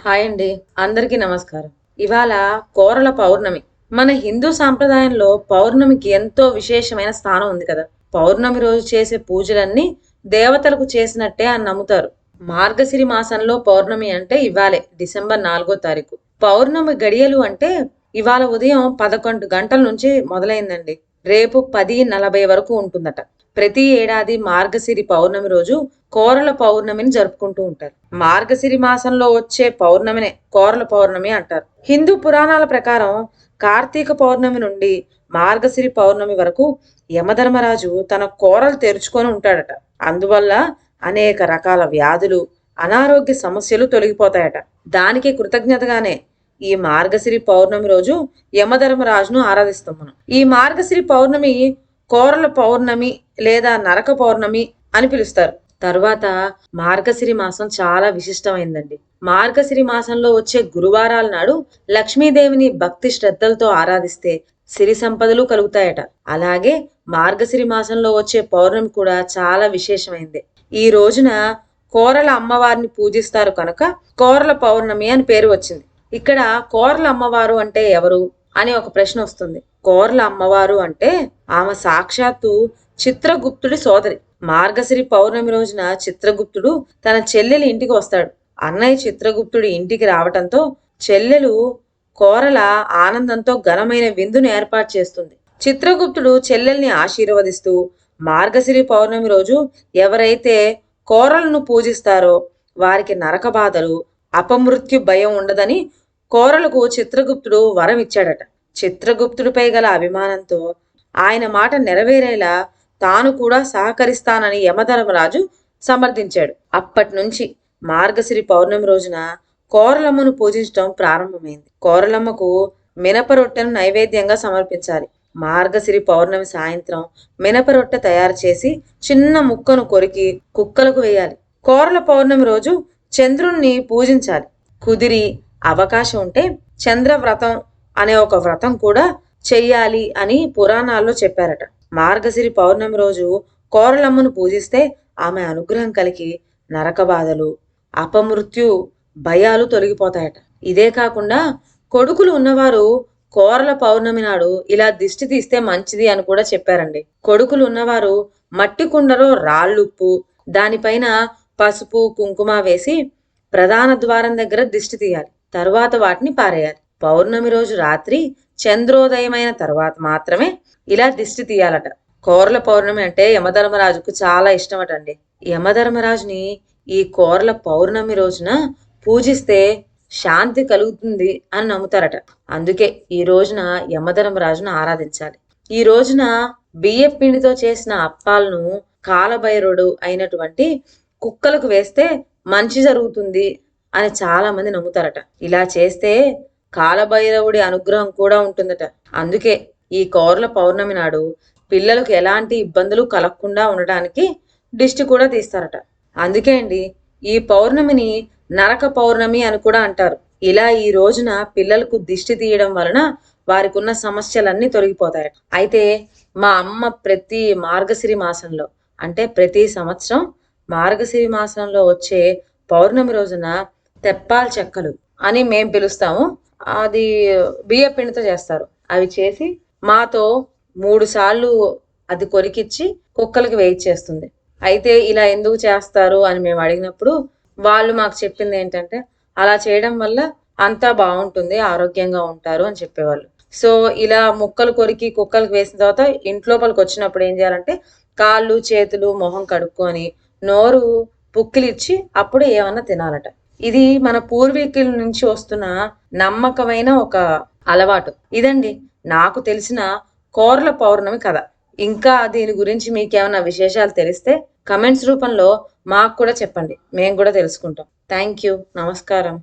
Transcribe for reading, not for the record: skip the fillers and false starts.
Hi అండి. అందరికీ నమస్కారం. ఇవాళ కోరల పౌర్ణమి. మన హిందూ సాంప్రదాయంలో పౌర్ణమికి ఎంతో విశేషమైన స్థానం ఉంది కదా! పౌర్ణమి రోజు చేసే పూజలన్నీ దేవతలకు చేసినట్టే అని నమ్ముతారు. మార్గశిరి మాసంలో పౌర్ణమి అంటే ఇవాళే డిసెంబర్ 4 తారీఖు. పౌర్ణమి గడియలు అంటే ఇవాళ ఉదయం 11 గంటల నుంచి మొదలైందండి. రేపు 10:40 వరకు ఉంటుందట. ప్రతి ఏడాది మార్గశిరి పౌర్ణమి రోజు కోరల పౌర్ణమిని జరుపుకుంటూ ఉంటారు. మార్గశిరి మాసంలో వచ్చే పౌర్ణమినే కోరల పౌర్ణమి అంటారు. హిందూ పురాణాల ప్రకారం కార్తీక పౌర్ణమి నుండి మార్గశిరి పౌర్ణమి వరకు యమధర్మరాజు తన కోరలు తెరుచుకొని ఉంటాడట. అందువల్ల అనేక రకాల వ్యాధులు, అనారోగ్య సమస్యలు తొలగిపోతాయట. దానికి కృతజ్ఞతగానే ఈ మార్గశిరి పౌర్ణమి రోజు యమధర్మరాజును ఆరాధిస్తాం మనం. ఈ మార్గశిరి పౌర్ణమి కోరల పౌర్ణమి లేదా నరక పౌర్ణమి అని పిలుస్తారు. తరువాత మార్గశిరి మాసం చాలా విశిష్టమైందండి. మార్గశిరి మాసంలో వచ్చే గురువారాల నాడు లక్ష్మీదేవిని భక్తి శ్రద్ధలతో ఆరాధిస్తే సిరి సంపదలు కలుగుతాయట. అలాగే మార్గశిరి మాసంలో వచ్చే పౌర్ణమి కూడా చాలా విశేషమైంది. ఈ రోజున కోరల అమ్మవారిని పూజిస్తారు కనుక కోరల పౌర్ణమి అని పేరు వచ్చింది. ఇక్కడ కోరల అమ్మవారు అంటే ఎవరు అని ఒక ప్రశ్న వస్తుంది. కోరల అమ్మవారు అంటే ఆమె సాక్షాత్తు చిత్రగుప్తుడి సోదరి. మార్గశిరి పౌర్ణమి రోజున చిత్రగుప్తుడు తన చెల్లెలి ఇంటికి వస్తాడు. అన్నయ్య చిత్రగుప్తుడి ఇంటికి రావటంతో చెల్లెలు కోరల ఆనందంతో ఘనమైన విందును ఏర్పాటు చేస్తుంది. చిత్రగుప్తుడు చెల్లెల్ని ఆశీర్వదిస్తూ మార్గశిరి పౌర్ణమి రోజు ఎవరైతే కోరలను పూజిస్తారో వారికి నరక బాధలు, అపమృత్యు భయం ఉండదని కోరలకు చిత్రగుప్తుడు వరం ఇచ్చాడట. చిత్రగుప్తుడిపై గల అభిమానంతో ఆయన మాట నెరవేరేలా తాను కూడా సహకరిస్తానని యమధర్మరాజు సమర్థించాడు. అప్పటి నుంచి మార్గశిరి పౌర్ణమి రోజున కోరలమ్మను పూజించడం ప్రారంభమైంది. కోరలమ్మకు మినప రొట్టెను నైవేద్యంగా సమర్పించాలి. మార్గశిరి పౌర్ణమి సాయంత్రం మినప రొట్టె తయారు చేసి చిన్న ముక్కను కొరికి కుక్కలకు వేయాలి. కోరల పౌర్ణమి రోజు చంద్రుణ్ణి పూజించాలి. కుదిరి అవకాశం ఉంటే చంద్రవ్రతం అనే ఒక వ్రతం కూడా చెయ్యాలి అని పురాణాల్లో చెప్పారట. మార్గశిరి పౌర్ణమి రోజు కోరలమ్మను పూజిస్తే ఆమె అనుగ్రహం కలిగి నరక బాధలు, అపమృత్యు భయాలు తొలగిపోతాయట. ఇదే కాకుండా కొడుకులు ఉన్నవారు కోరల పౌర్ణమి నాడు ఇలా దిష్టి తీస్తే మంచిది అని కూడా చెప్పారండి. కొడుకులు ఉన్నవారు మట్టి కుండలో రాళ్ళుప్పు, దానిపైన పసుపు కుంకుమ వేసి ప్రధాన ద్వారం దగ్గర దిష్టి తీయాలి. తరువాత వాటిని పారేయాలి. పౌర్ణమి రోజు రాత్రి చంద్రోదయమైన తర్వాత మాత్రమే ఇలా దిష్టి తీయాలట. కోరల పౌర్ణమి అంటే యమధర్మరాజుకు చాలా ఇష్టమటండి. యమధర్మరాజుని ఈ కోరల పౌర్ణమి రోజున పూజిస్తే శాంతి కలుగుతుంది అని నమ్ముతారట. అందుకే ఈ రోజున యమధర్మరాజును ఆరాధించాలి. ఈ రోజున బియ్యం పిండితో చేసిన అప్పాలను కాలభైరవుడు అయినటువంటి కుక్కలకు వేస్తే మంచి జరుగుతుంది అని చాలా మంది నమ్ముతారట. ఇలా చేస్తే కాలభైరవుడి అనుగ్రహం కూడా ఉంటుందట. అందుకే ఈ కోరల పౌర్ణమి నాడు పిల్లలకు ఎలాంటి ఇబ్బందులు కలగకుండా ఉండటానికి దిష్టి కూడా తీస్తారట. అందుకే అండి ఈ పౌర్ణమిని నరక పౌర్ణమి అని కూడా అంటారు. ఇలా ఈ రోజున పిల్లలకు దిష్టి తీయడం వలన వారికి ఉన్న సమస్యలన్నీ తొలగిపోతాయట. అయితే మా అమ్మ ప్రతి మార్గశిరి మాసంలో అంటే ప్రతి సంవత్సరం మార్గశిరి మాసంలో వచ్చే పౌర్ణమి రోజున తెప్పాల చెక్కలు అని మేము పిలుస్తాము. అది బియ్య పిండితో చేస్తారు. అవి చేసి మాతో 3 సార్లు అది కొరికిచ్చి కుక్కలకి వేయించేస్తుంది. అయితే ఇలా ఎందుకు చేస్తారు అని మేము అడిగినప్పుడు వాళ్ళు మాకు చెప్పింది ఏంటంటే అలా చేయడం వల్ల అంతా బాగుంటుంది, ఆరోగ్యంగా ఉంటారు అని చెప్పేవాళ్ళు. సో ఇలా ముక్కలు కొరికి కుక్కలకు వేసిన తర్వాత ఇంట్లోపలికి వచ్చినప్పుడు ఏం చేయాలంటే కాళ్ళు చేతులు మొహం కడుక్కొని నోరు పుక్కిలిచ్చి అప్పుడు ఏమన్నా తినాలట. ఇది మన పూర్వీకుల నుంచి వస్తున్న నమ్మకమైన ఒక అలవాటు. ఇదండి నాకు తెలిసిన కోరల పౌర్ణమి కథ. ఇంకా దీని గురించి మీకేమైనా విశేషాలు తెలిస్తే కమెంట్స్ రూపంలో మాకు కూడా చెప్పండి. మేము కూడా తెలుసుకుంటాం. Thank you. నమస్కారం.